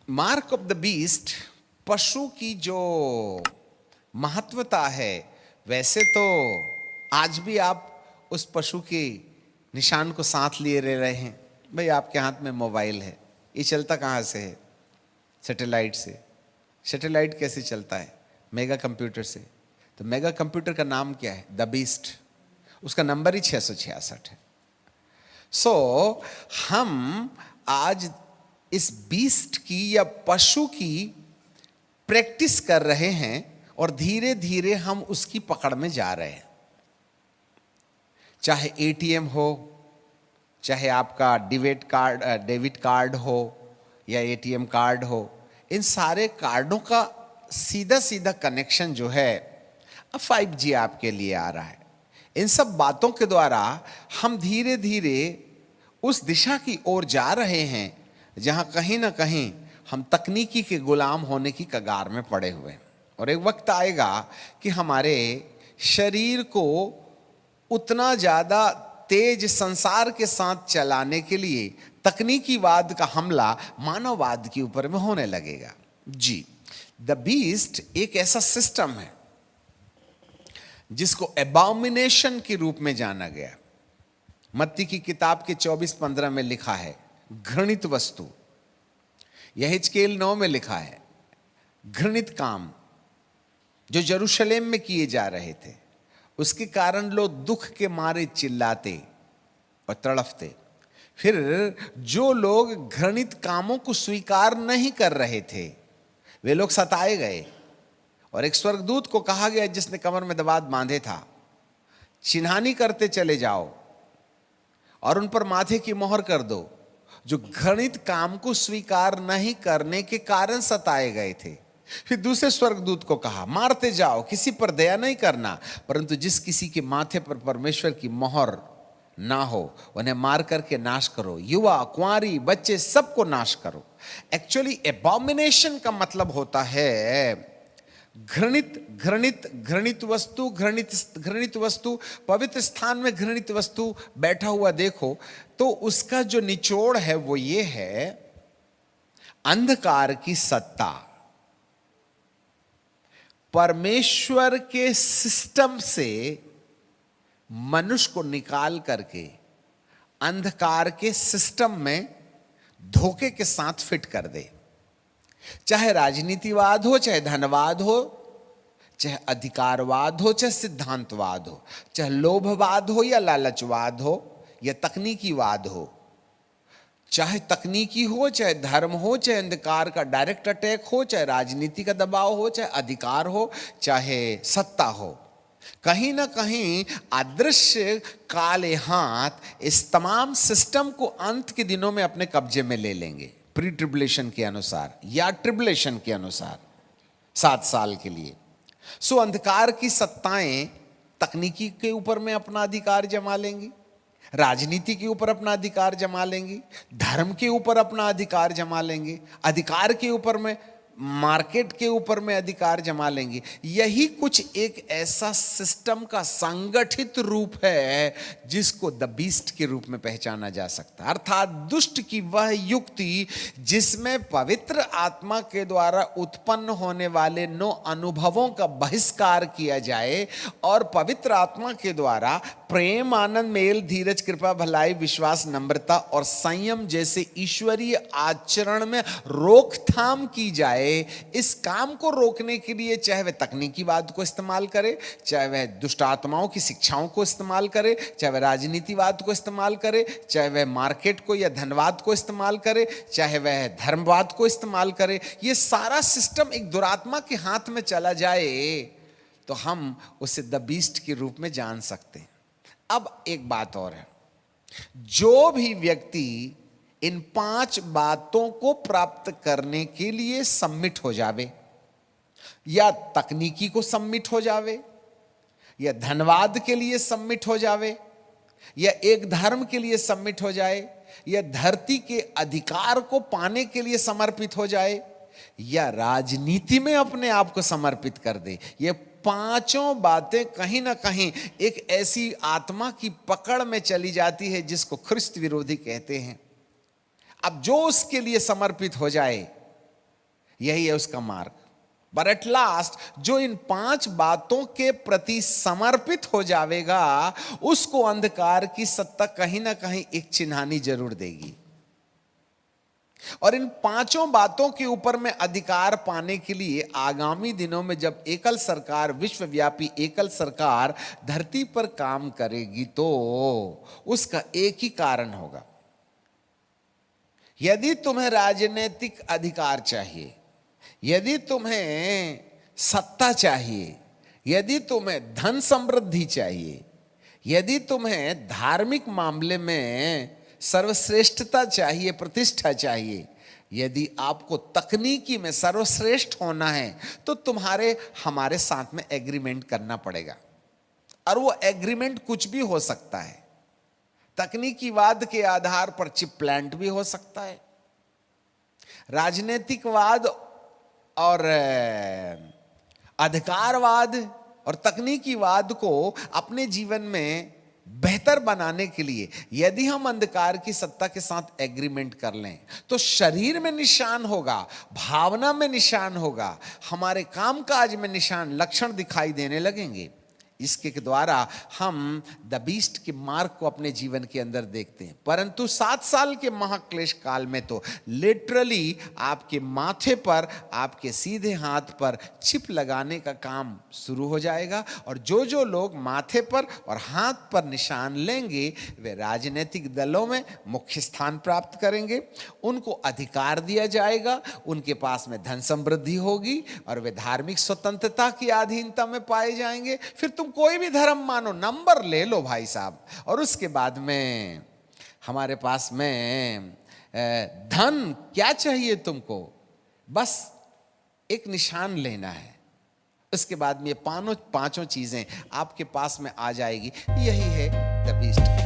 Mark of the beast पशु की जो महत्वता है, वैसे तो आज भी आप उस पशु के निशान को साथ लिए रह रहे हैं। भाई आपके हाथ में मोबाइल है, ये चलता कहाँ से है? सैटेलाइट से। सैटेलाइट कैसे चलता है? मेगा कंप्यूटर से। तो मेगा कंप्यूटर का नाम क्या है? The beast. उसका नंबर ही 666 है। सो हम आज इस बीस्ट की या पशु की प्रैक्टिस कर रहे हैं और धीरे धीरे हम उसकी पकड़ में जा रहे हैं। चाहे एटीएम हो, चाहे आपका डेबिट कार्ड हो या एटीएम कार्ड हो, इन सारे कार्डों का सीधा सीधा कनेक्शन जो है अब 5G आपके लिए आ रहा है। इन सब बातों के द्वारा हम धीरे धीरे उस दिशा की ओर जा रहे हैं जहां कहीं ना कहीं हम तकनीकी के गुलाम होने की कगार में पड़े हुए हैं। और एक वक्त आएगा कि हमारे शरीर को उतना ज़्यादा तेज संसार के साथ चलाने के लिए तकनीकीवाद का हमला मानववाद के ऊपर में होने लगेगा। जी, द बीस्ट एक ऐसा सिस्टम है जिसको एबॉमिनेशन के रूप में जाना गया। मत्ती की किताब के 24:15 में लिखा है घृणित वस्तु। यहेजकेल 9 में लिखा है घृणित काम जो यरूशलेम में किए जा रहे थे, उसके कारण लोग दुख के मारे चिल्लाते और तड़फते। फिर जो लोग घृणित कामों को स्वीकार नहीं कर रहे थे वे लोग सताए गए। और एक स्वर्गदूत को कहा गया जिसने कमर में दबात बांधे था, चिन्हानी करते चले जाओ और उन पर माथे की मोहर कर दो जो घृणित काम को स्वीकार नहीं करने के कारण सताए गए थे। फिर दूसरे स्वर्गदूत को कहा, मारते जाओ, किसी पर दया नहीं करना, परंतु जिस किसी के माथे पर परमेश्वर की मोहर ना हो उन्हें मार करके नाश करो। युवा, कुंवारी, बच्चे सबको नाश करो। एक्चुअली एबॉमिनेशन का मतलब होता है घृणित वस्तु। पवित्र स्थान में घृणित वस्तु बैठा हुआ देखो तो उसका जो निचोड़ है वो ये है, अंधकार की सत्ता परमेश्वर के सिस्टम से मनुष्य को निकाल करके अंधकार के सिस्टम में धोखे के साथ फिट कर दे। चाहे राजनीतिवाद हो, चाहे धनवाद हो, चाहे अधिकारवाद हो, चाहे सिद्धांतवाद हो, चाहे लोभवाद हो या लालचवाद हो या तकनीकीवाद हो, चाहे तकनीकी हो, चाहे धर्म हो, चाहे अंधकार का डायरेक्ट अटैक हो, चाहे राजनीति का दबाव हो, चाहे अधिकार हो, चाहे सत्ता हो, कहीं ना कहीं अदृश्य काले हाथ इस तमाम सिस्टम को अंत के दिनों में अपने कब्जे में ले लेंगे। प्री ट्रिबुलेशन के अनुसार या ट्रिबुलेशन के अनुसार 7 साल के लिए। सो अंधकार की सत्ताएं तकनीकी के ऊपर में अपना अधिकार जमा लेंगी, राजनीति के ऊपर अपना अधिकार जमा लेंगी, धर्म के ऊपर अपना अधिकार जमा लेंगे, अधिकार के ऊपर में, मार्केट के ऊपर में अधिकार जमा लेंगे। यही कुछ एक ऐसा सिस्टम का संगठित रूप है जिसको द बीस्ट के रूप में पहचाना जा सकता है। अर्थात दुष्ट की वह युक्ति जिसमें पवित्र आत्मा के द्वारा उत्पन्न होने वाले 9 अनुभवों का बहिष्कार किया जाए और पवित्र आत्मा के द्वारा प्रेम, आनंद, मेल, धीरज, कृपा, भलाई, विश्वास, नम्रता और संयम जैसे ईश्वरीय आचरण में रोकथाम की जाए। इस काम को रोकने के लिए चाहे वह तकनीकीवाद को इस्तेमाल करे, चाहे वह दुष्ट आत्माओं की शिक्षाओं को इस्तेमाल करे, चाहे वह राजनीतिवाद को इस्तेमाल करे, चाहे वह मार्केट को या धनवाद को इस्तेमाल करे, चाहे वह धर्मवाद को इस्तेमाल करे, ये सारा सिस्टम एक दुरात्मा के हाथ में चला जाए तो हम उसे द बीस्ट के रूप में जान सकते हैं। अब एक बात और है, जो भी व्यक्ति इन 5 बातों को प्राप्त करने के लिए सबमिट हो जावे, या तकनीकी को सबमिट हो जावे, या धनवाद के लिए सबमिट हो जावे, या एक धर्म के लिए सबमिट हो जाए, या धरती के अधिकार को पाने के लिए समर्पित हो जाए, या राजनीति में अपने आप को समर्पित कर दे, ये 5 बातें कहीं ना कहीं एक ऐसी आत्मा की पकड़ में चली जाती है जिसको ख्रिस्त विरोधी कहते हैं। अब जो उसके लिए समर्पित हो जाए यही है उसका मार्ग। बट एट लास्ट जो इन 5 बातों के प्रति समर्पित हो जाएगा, उसको अंधकार की सत्ता कहीं ना कहीं एक चिन्हानी जरूर देगी। और इन 5 बातों के ऊपर में अधिकार पाने के लिए आगामी दिनों में जब एकल सरकार, विश्वव्यापी एकल सरकार धरती पर काम करेगी, तो उसका एक ही कारण होगा। यदि तुम्हें राजनीतिक अधिकार चाहिए, यदि तुम्हें सत्ता चाहिए, यदि तुम्हें धन समृद्धि चाहिए, यदि तुम्हें धार्मिक मामले में सर्वश्रेष्ठता चाहिए, प्रतिष्ठा चाहिए, यदि आपको तकनीकी में सर्वश्रेष्ठ होना है, तो तुम्हारे हमारे साथ में एग्रीमेंट करना पड़ेगा। और वो एग्रीमेंट कुछ भी हो सकता है। तकनीकीवाद के आधार पर चिप प्लांट भी हो सकता है। राजनीतिकवाद और अधिकारवाद और तकनीकीवाद को अपने जीवन में बेहतर बनाने के लिए यदि हम अंधकार की सत्ता के साथ एग्रीमेंट कर लें, तो शरीर में निशान होगा, भावना में निशान होगा, हमारे कामकाज में निशान, लक्षण दिखाई देने लगेंगे। इसके द्वारा हम द बीस्ट के मार्ग को अपने जीवन के अंदर देखते हैं। परंतु 7 साल के महाक्लेश काल में तो लिटरली आपके माथे पर, आपके सीधे हाथ पर चिप लगाने का काम शुरू हो जाएगा। और जो जो लोग माथे पर और हाथ पर निशान लेंगे, वे राजनीतिक दलों में मुख्य स्थान प्राप्त करेंगे, उनको अधिकार दिया जाएगा, उनके पास में धन समृद्धि होगी और वे धार्मिक स्वतंत्रता की अधीनता में पाए जाएंगे। फिर तुम कोई भी धर्म मानो, नंबर ले लो भाई साहब। और उसके बाद में हमारे पास में धन क्या चाहिए तुमको, बस एक निशान लेना है। उसके बाद में ये पांचों चीजें आपके पास में आ जाएगी। यही है द बीस्ट।